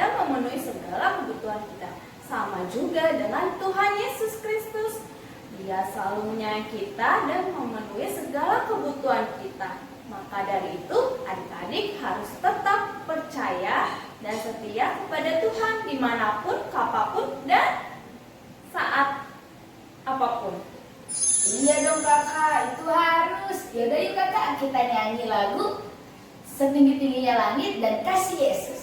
dan memenuhi segala kebutuhan kita. Sama juga dengan Tuhan Yesus Kristus. Dia selalu menyayangi kita dan memenuhi segala kebutuhan kita. Maka dari itu, adik-adik harus tetap percaya dan setia kepada Tuhan dimanapun, kapanpun, dan saat apapun. Iya dong kakak, itu harus. Yaudah yuk kakak, kita nyanyi lagu Setinggi-tingginya Langit dan Kasih Yesus.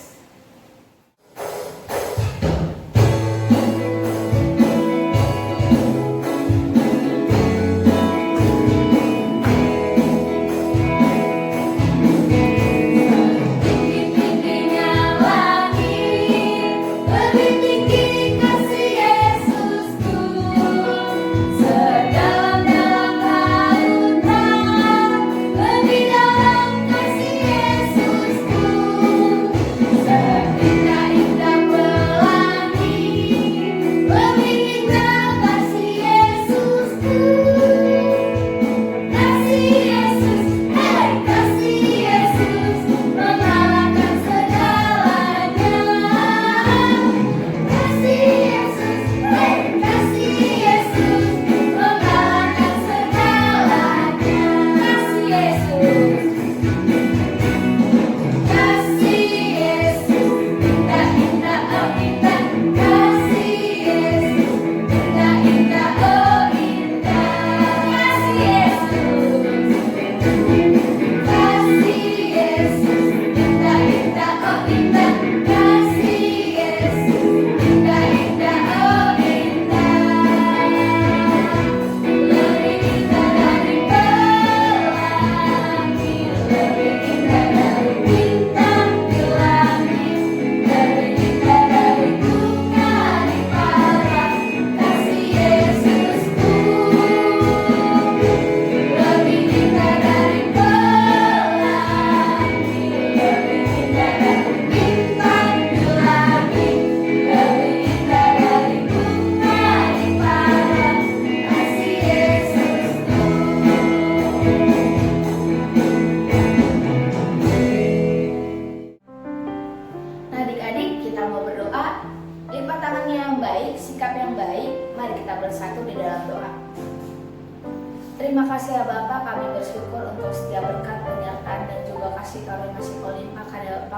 Terima kasih ya Bapak, kami bersyukur untuk setiap berkat penyertaan dan juga kasih karunia limpah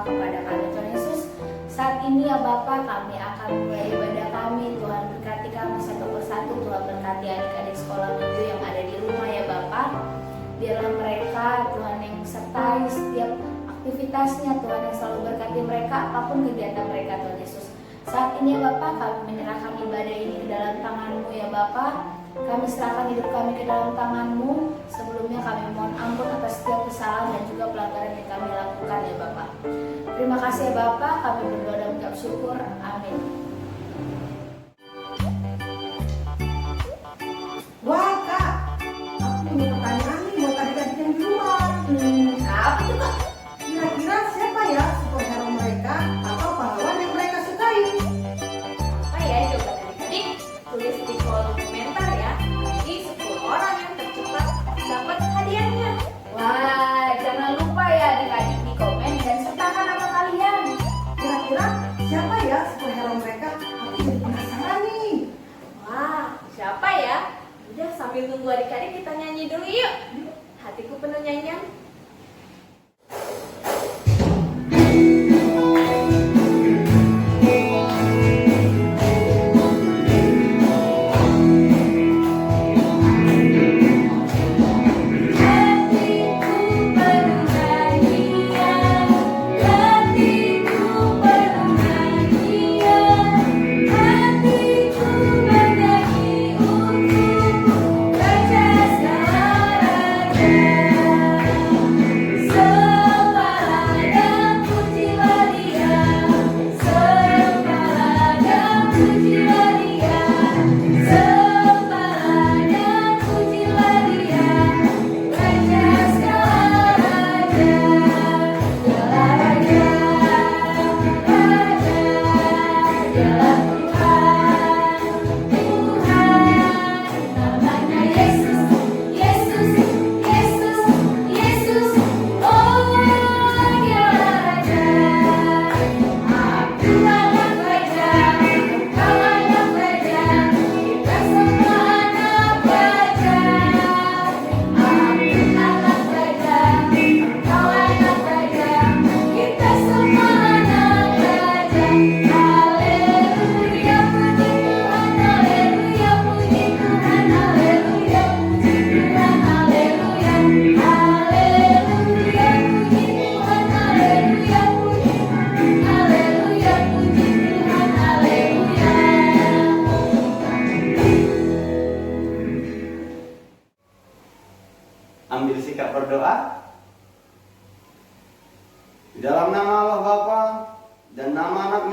kepada kami Tuhan Yesus. Saat ini ya Bapak, kami akan mulai ibadah kami. Tuhan berkati kami satu persatu. Tuhan berkati adik-adik sekolah minggu yang ada di rumah ya Bapak. Biarlah mereka Tuhan yang sertai setiap aktivitasnya. Tuhan yang selalu berkati mereka apapun kegiatan mereka Tuhan Yesus. Saat ini ya Bapak, kami menyerahkan ibadah ini ke dalam tangan-Mu ya Bapak. Kami serahkan hidup kami ke dalam tangan-Mu. Sebelumnya kami mohon ampun atas setiap kesalahan dan juga pelanggaran yang kami lakukan ya Bapak. Terima kasih ya Bapak, kami berdoa dan mengucap syukur. Amin. Wah Kak, aku punya pertanyaan nih buat adik-adik yang di luar. Apa tuh Kak? Kira-kira siapa ya superhero mereka atau pahlawan yang mereka sukai? Apa ya, coba adik-adik tulis di kolom komentar ya. Jadi 10 orang yang tercepat dapat hadiahnya. Wah, jangan lupa ya adik-adik di komen dan sertakan nama kalian. Kira-kira siapa ya superhero mereka? Aku jadi penasaran nih. Wah, siapa ya? Udah, sambil tunggu adik-adik kita nyanyi dulu yuk. Hatiku penuh nyanyian. Raja segala raja.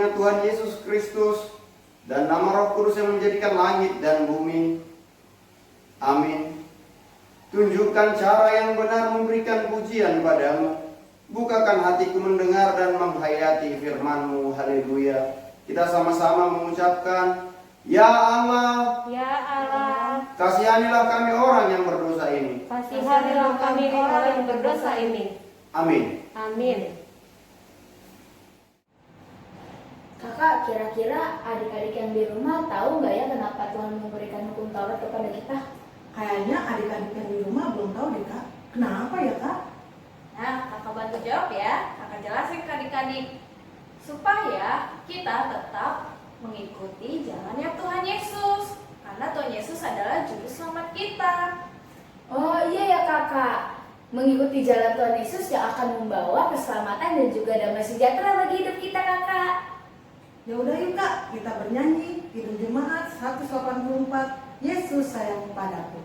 namanya Tuhan Yesus Kristus dan nama Roh Kudus yang menjadikan langit dan bumi. Amin. Tunjukkan cara yang benar memberikan pujian padamu. Bukakan hatiku mendengar dan menghayati firman-Mu. Haleluya. Kita sama-sama mengucapkan, Ya Allah, Ya Allah, kasihanilah kami orang yang berdosa ini. kasihanilah kami orang yang berdosa ini. Amin. Amin. Kakak, kira-kira adik-adik yang di rumah tahu nggak ya kenapa Tuhan memberikan hukum Taurat kepada kita? Kayaknya adik-adik yang di rumah belum tahu deh Kak. Kenapa ya Kak? Nah, kakak bantu jawab ya. Kakak jelasin ke adik-adik. Supaya kita tetap mengikuti jalannya Tuhan Yesus. Karena Tuhan Yesus adalah juru selamat kita. Oh iya ya kakak, mengikuti jalan Tuhan Yesus yang akan membawa keselamatan dan juga damai sejahtera bagi hidup kita kakak. Ya udah yuk Kak, kita bernyanyi Kidung Jemaat 184, Yesus sayang padaku.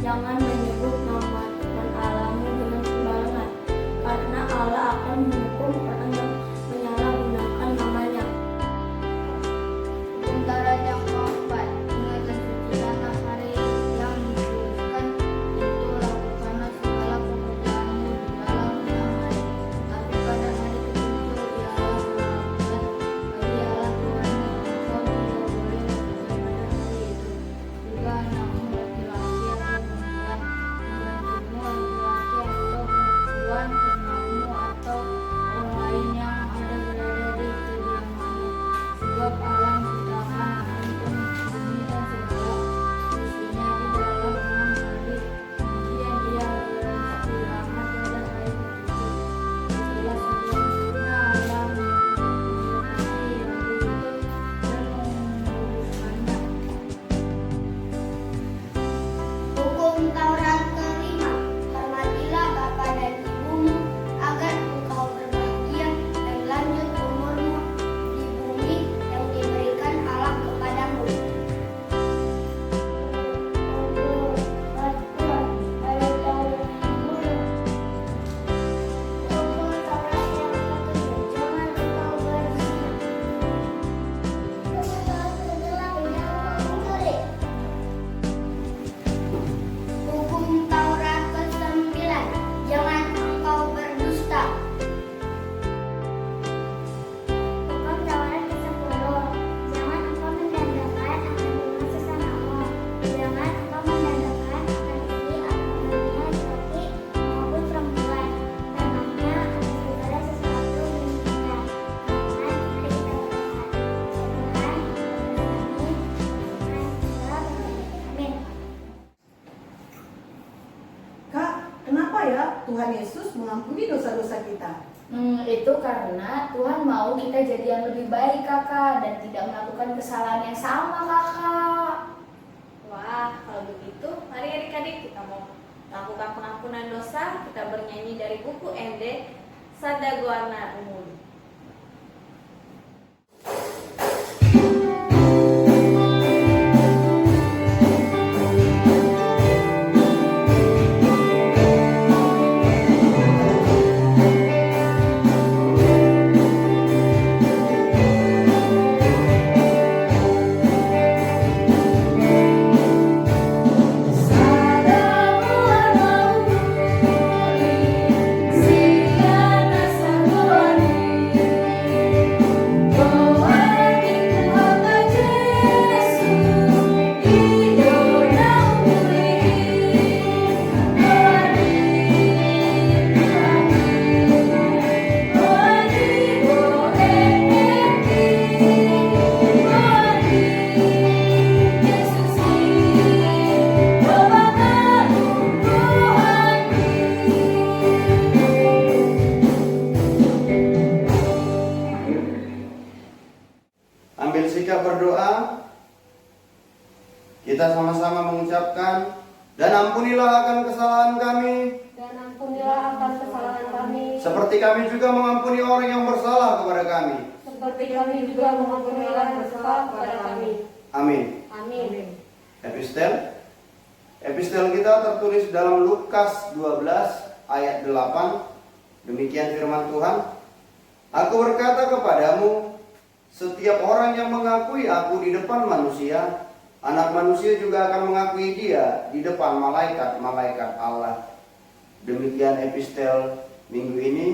Jangan menyebut nama Tuhan Allahmu dengan sembarangan, karena Allah akan menghukum orang yang menyalahgunakan namanya. Hukum Taurat yang keempat, ingat dan sucikanlah hari yang dikuduskan, itu lakukanlah segala pekerjaanmu di dalamnya hari. Tapi pada hari ketujuh ialah melakukan bagi Allah Tuhanmu, engkau tidak boleh bekerja pada hari itu. Juga anakmu laki-laki atau perempuan, pembantumu laki-laki atau perempuan, ternakmu atau orang lain dosa kita? Itu karena Tuhan mau kita jadi yang lebih baik kakak dan tidak melakukan kesalahan yang sama kakak. Wah, kalau begitu, mari adik-adik kita mau lakukan pengampunan dosa. Kita bernyanyi dari buku MD Sadagoana Umum. Ambil sikap berdoa. Kita sama-sama mengucapkan, dan ampunilah akan kesalahan kami, Dan ampunilah akan kesalahan kami, seperti kami juga mengampuni orang yang bersalah kepada kami. seperti kami juga mengampuni orang yang bersalah kepada kami. Amin. Amin. Epistel kita tertulis dalam Lukas 12 ayat 8. Demikian firman Tuhan. Aku berkata kepadamu, setiap orang yang mengakui aku di depan manusia, Anak Manusia juga akan mengakui dia di depan malaikat-malaikat Allah. Demikian epistel minggu ini.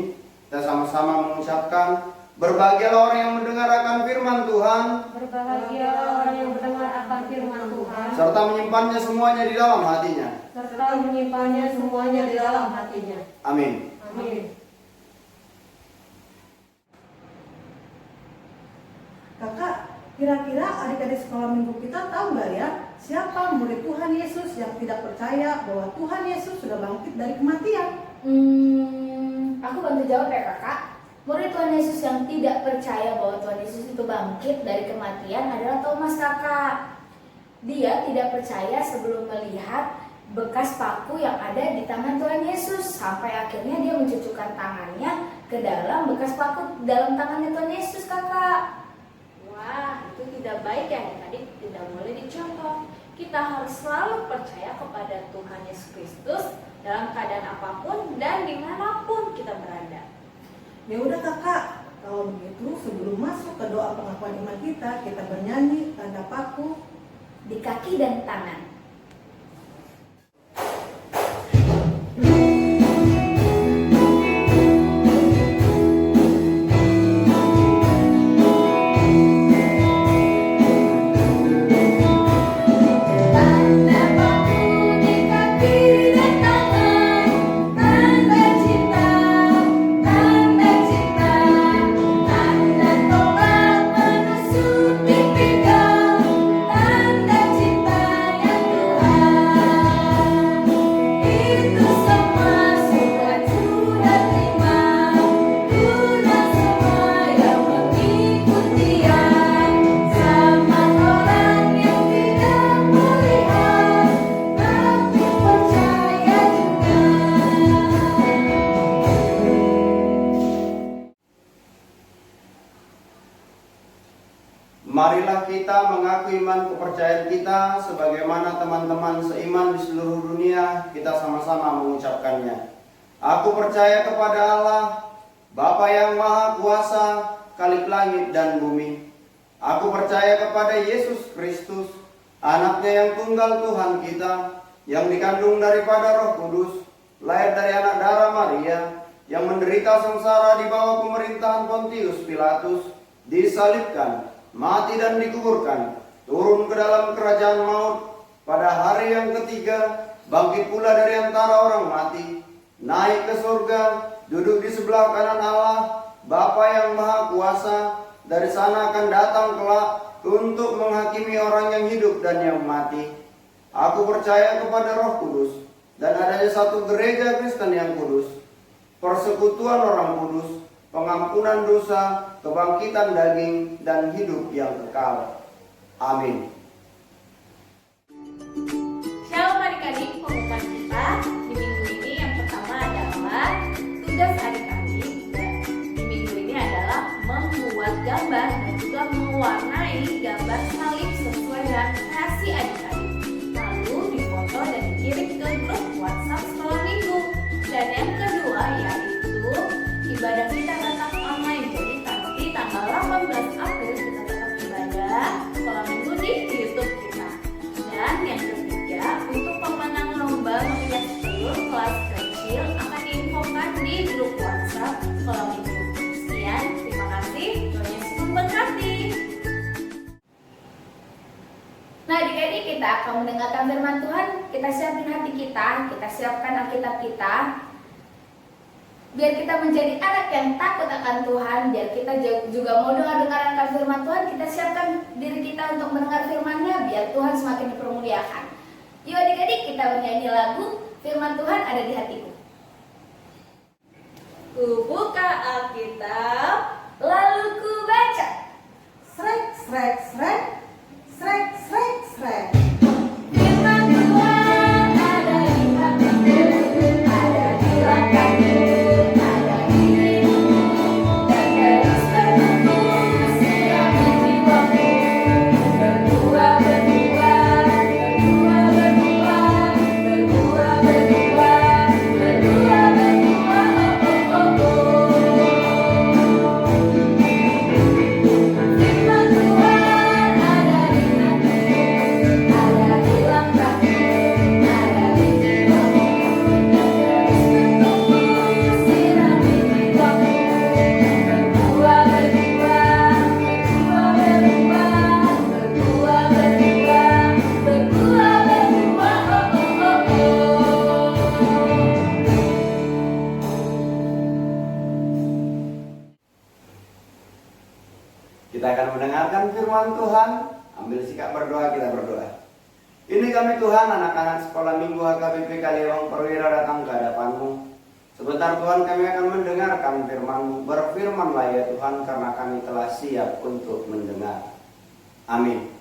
Kita sama-sama mengucapkan, berbahagialah orang yang mendengar akan firman Tuhan, Berbahagialah orang yang mendengar akan firman Tuhan, serta menyimpannya semuanya di dalam hatinya. serta menyimpannya semuanya di dalam hatinya. Amin. Amin. Kakak, kira-kira adik-adik sekolah minggu kita tahu nggak ya siapa murid Tuhan Yesus yang tidak percaya bahwa Tuhan Yesus sudah bangkit dari kematian? Aku bantu jawab ya kakak. Murid Tuhan Yesus yang tidak percaya bahwa Tuhan Yesus itu bangkit dari kematian adalah Thomas kakak. Dia tidak percaya sebelum melihat bekas paku yang ada di tangan Tuhan Yesus, sampai akhirnya dia mencucukkan tangannya ke dalam bekas paku dalam tangannya Tuhan Yesus kakak. Wah, itu tidak baik ya adik-adik, tidak boleh dicontoh. Kita harus selalu percaya kepada Tuhan Yesus Kristus dalam keadaan apapun dan dimanapun kita berada. Ya udah kakak, kalau begitu sebelum masuk ke doa pengakuan iman kita bernyanyi tanda paku Di kaki dan tangan. Marilah kita mengaku iman kepercayaan kita sebagaimana teman-teman seiman di seluruh dunia kita sama-sama mengucapkannya. Aku percaya kepada Allah, Bapa yang Maha Kuasa, Khalik langit dan bumi. Aku percaya kepada Yesus Kristus, Anaknya yang tunggal Tuhan kita, yang dikandung daripada Roh Kudus, lahir dari anak darah Maria, yang menderita sengsara di bawah pemerintahan Pontius Pilatus, disalibkan, mati dan dikuburkan, turun ke dalam kerajaan maut, pada hari yang ketiga bangkit pula dari antara orang mati, naik ke surga, duduk di sebelah kanan Allah, Bapa yang Maha Kuasa. Dari sana akan datang kelak untuk menghakimi orang yang hidup dan yang mati. Aku percaya kepada Roh Kudus dan adanya satu gereja Kristen yang kudus, persekutuan orang kudus, pengampunan dosa, kebangkitan daging, dan hidup yang kekal. Amin. Shalom adik-adik, pengumuman kita di minggu ini yang pertama adalah tugas adik-adik di minggu ini adalah membuat gambar dan juga mewarnai gambar salib sesuai dengan kreasi adik-adik. Lalu difoto dan dikirim ke grup WhatsApp sekolah minggu. Dan yang kedua yaitu ibadah kita tetap online. Jadi nanti tanggal 18 April kita tetap ibadah sekolah minggu di YouTube kita. Dan yang ketiga, untuk pemenang lomba menghias telur kelas kecil akan diinfokan di grup WhatsApp sekolah minggu. Sekian, terima kasih. Tuhan Yesus memberkati. Nah, adik-adik, kita akan mendengarkan firman Tuhan. Kita siapin hati kita siapkan Alkitab kita. Biar kita menjadi anak yang takut akan Tuhan, biar kita juga mau dengar-dengarkan firman Tuhan, kita siapkan diri kita untuk mendengar firman-Nya, biar Tuhan semakin dipermuliakan. Yuk adik-adik, kita bernyanyi lagu Firman Tuhan Ada di Hatiku. Ku buka Alkitab, Lalu ku baca. Srek, srek, srek, srek, srek, srek. Firman Tuhan ada di hatiku, ada di langkahku, ada di dirimu, dan garis tertutup sirami jiwaku. Berbuah, berbuah, berbuah, berbuah, berbuah, berbuah, berbuah, berbuah, oh, oh, oh, oh. Firman Tuhan ada di hatiku, ada di langkahku, ada di jiwaku, dan garis tertutup sirami jiwaku. Berbuah, berbuah, berbuah, berbuah, berbuah, berbuah, berbuah, berbuah, oh, oh, oh, oh. Kita akan mendengarkan firman Tuhan. Ambil sikap berdoa, kita berdoa. Ini kami Tuhan, anak-anak sekolah minggu HKBP Kaliwang Perwira datang ke hadapan-Mu. Sebentar Tuhan, kami akan mendengarkan firman-Mu. Berfirmanlah ya Tuhan, karena kami telah siap untuk mendengar. Amin.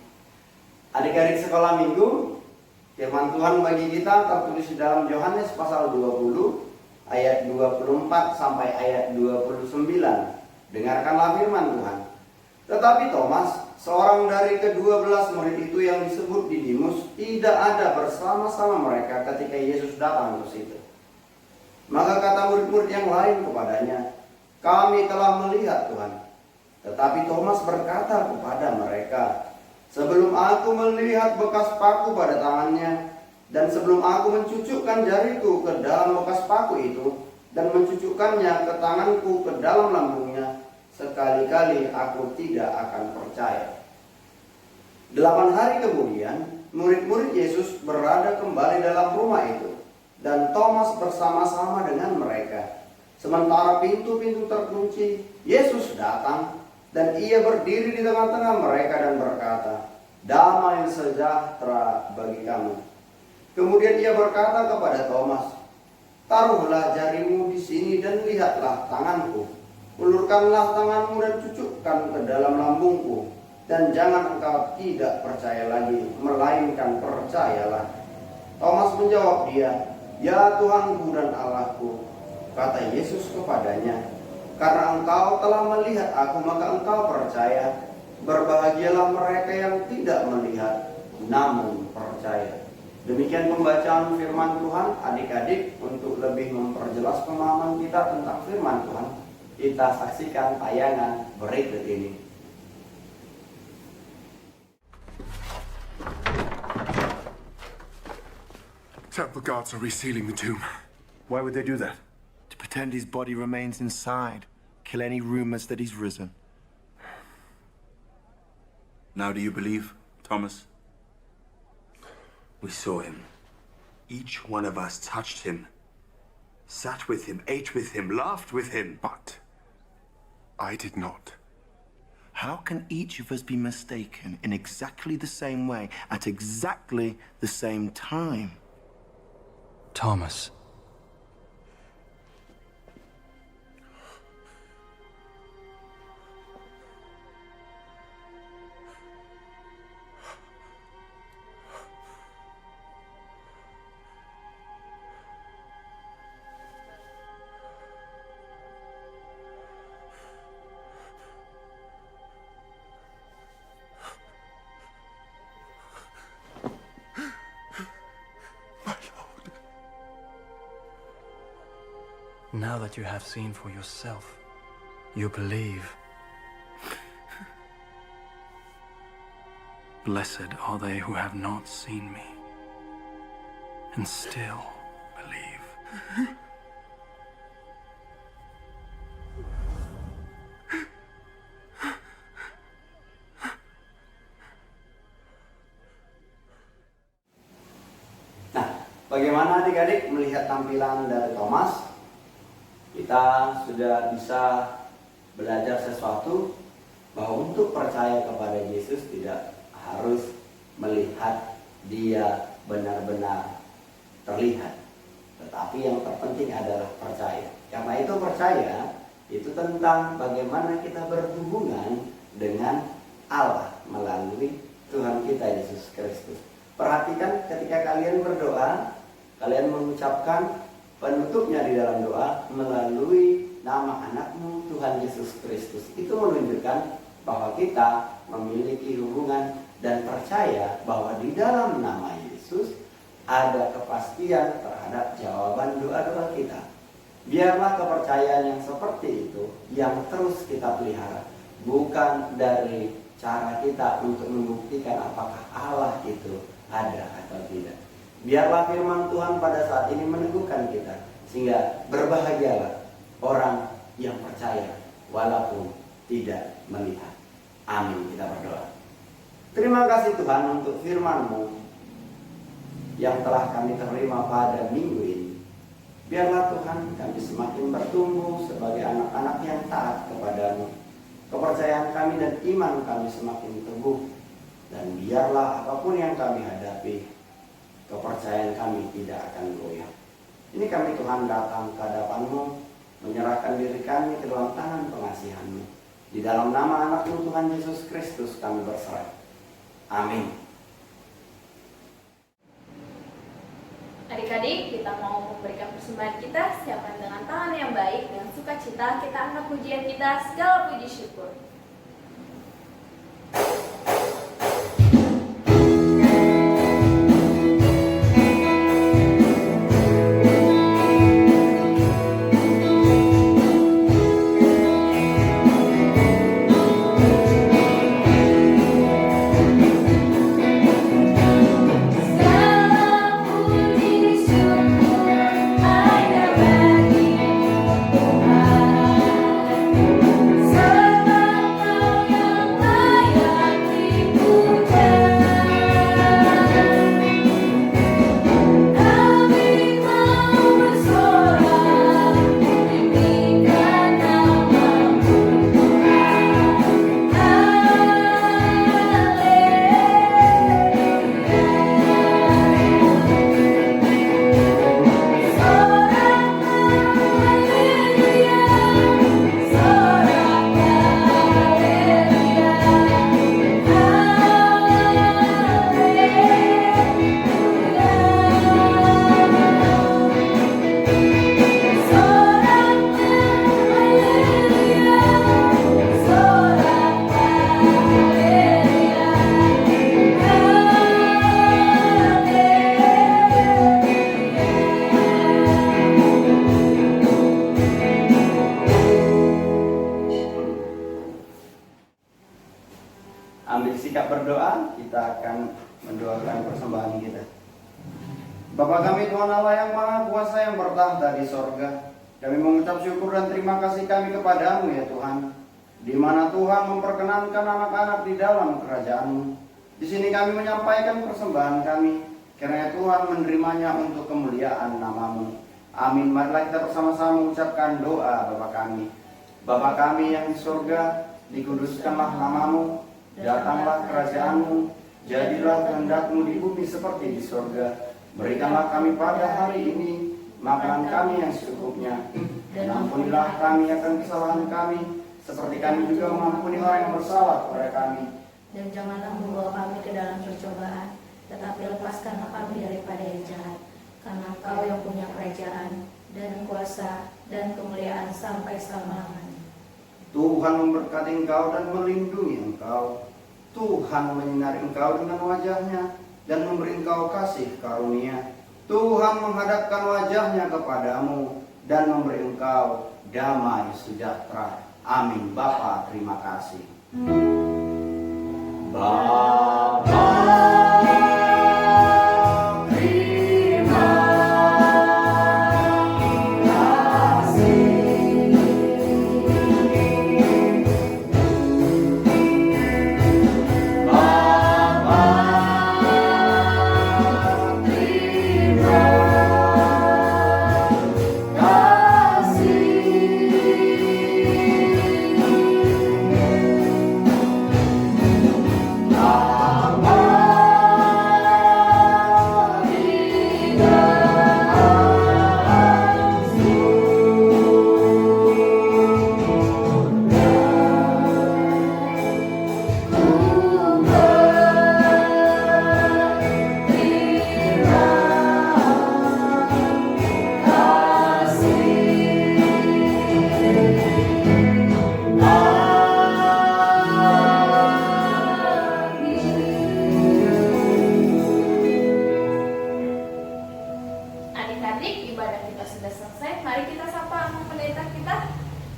Adik-adik sekolah minggu, firman Tuhan bagi kita tertulis di dalam Yohanes pasal 20 ayat 24 sampai ayat 29. Dengarkanlah firman Tuhan. Tetapi Thomas, seorang dari ke-12 murid itu yang disebut Didimus, tidak ada bersama-sama mereka ketika Yesus datang ke situ. Maka kata murid-murid yang lain kepadanya, "Kami telah melihat Tuhan." Tetapi Thomas berkata kepada mereka, "Sebelum aku melihat bekas paku pada tangannya, dan sebelum aku mencucukkan jariku ke dalam bekas paku itu, dan mencucukkannya ke tanganku ke dalam lambungnya, sekali-kali aku tidak akan percaya." 8 hari kemudian, murid-murid Yesus berada kembali dalam rumah itu, dan Thomas bersama-sama dengan mereka. Sementara pintu-pintu terkunci, Yesus datang, dan ia berdiri di tengah-tengah mereka dan berkata, "Damai sejahtera bagi kamu." Kemudian ia berkata kepada Thomas, "Taruhlah jarimu di sini dan lihatlah tanganku. Ulurkanlah tanganmu dan cucukkan ke dalam lambungku, dan jangan engkau tidak percaya lagi, melainkan percayalah." Thomas menjawab dia, "Ya Tuhanku dan Allahku." Kata Yesus kepadanya, "Karena engkau telah melihat aku, maka engkau percaya. Berbahagialah mereka yang tidak melihat, namun percaya." Demikian pembacaan firman Tuhan. Adik-adik, untuk lebih memperjelas pemahaman kita tentang firman Tuhan, kita saksikan tayangan berikut ini. Temple guards are resealing the tomb. Why would they do that? To pretend his body remains inside. Kill any rumors that he's risen. Now do you believe, Thomas? We saw him. Each one of us touched him. Sat with him, ate with him, laughed with him. But I did not. How can each of us be mistaken in exactly the same way at exactly the same time? Thomas. Now that you have seen for yourself, you believe. Blessed are they who have not seen me and still believe. Nah, bagaimana adik-adik melihat tampilan dari Thomas? Kita sudah bisa belajar sesuatu bahwa untuk percaya kepada Yesus tidak harus melihat dia benar-benar terlihat, tetapi yang terpenting adalah percaya. Karena itu percaya itu tentang bagaimana kita berhubungan dengan Allah melalui Tuhan kita Yesus Kristus. Perhatikan ketika kalian berdoa, kalian mengucapkan penutupnya di dalam doa melalui nama anakmu Tuhan Yesus Kristus. Itu menunjukkan bahwa kita memiliki hubungan dan percaya bahwa di dalam nama Yesus ada kepastian terhadap jawaban doa-doa kita. Biarlah kepercayaan yang seperti itu yang terus kita pelihara, bukan dari cara kita untuk membuktikan apakah Allah itu ada atau tidak. Biarlah firman Tuhan pada saat ini meneguhkan kita, sehingga berbahagialah orang yang percaya walaupun tidak melihat. Amin. Kita berdoa. Terima kasih Tuhan untuk firman-Mu yang telah kami terima pada minggu ini. Biarlah Tuhan kami semakin bertumbuh sebagai anak-anak yang taat kepadamu. Kepercayaan kami dan iman kami semakin teguh. Dan biarlah apapun yang kami hadapi, kepercayaan kami tidak akan goyah. Ini kami Tuhan datang ke hadapan-Mu, menyerahkan diri kami ke dalam tangan pengasihan-Mu. Di dalam nama anak-Mu Tuhan Yesus Kristus kami berserah. Amin. Adik-adik, kita mau memberikan persembahan kita. Siapkan dengan tangan yang baik dan sukacita. Kita angkat pujian kita, segala puji syukur. Ambil sikap berdoa, kita akan mendoakan persembahan kita. Bapa kami Tuhan Allah yang Maha Kuasa yang bertahta di sorga, kami mengucap syukur dan terima kasih kami kepadamu ya Tuhan, di mana Tuhan memperkenankan anak-anak di dalam kerajaan-Mu. Di sini kami menyampaikan persembahan kami, karena Tuhan menerimanya untuk kemuliaan nama-Mu. Amin. Marilah kita bersama-sama mengucapkan doa Bapa kami. Bapa kami yang di sorga, dikuduskanlah nama-Mu. Datanglah kerajaan-Mu, jadilah kehendak-Mu di bumi seperti di sorga. Berikanlah kami pada hari ini makanan kami yang secukupnya, dan ampunilah kami akan kesalahan kami, seperti kami juga mengampuni orang yang bersalah kepada kami. Dan janganlah membawa kami ke dalam percobaan, tetapi lepaskanlah kami daripada yang jahat. Karena Engkau yang punya kerajaan, dan kuasa, dan kemuliaan sampai selama-lamanya. Tuhan memberkati engkau dan melindungi engkau. Tuhan menyinari engkau dengan wajahnya dan memberi engkau kasih karunia. Tuhan menghadapkan wajahnya kepadamu dan memberi engkau damai sejahtera. Amin. Bapa, terima kasih. Bapa, terima kasih. Bapa, terima Adik-adik, ibadah kita sudah selesai. Mari kita sapa Amang Pendeta kita.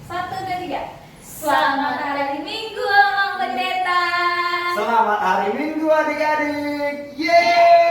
1, 2, 3. Selamat hari Minggu, Amang Pendeta. Selamat hari Minggu adik-adik. Yeay!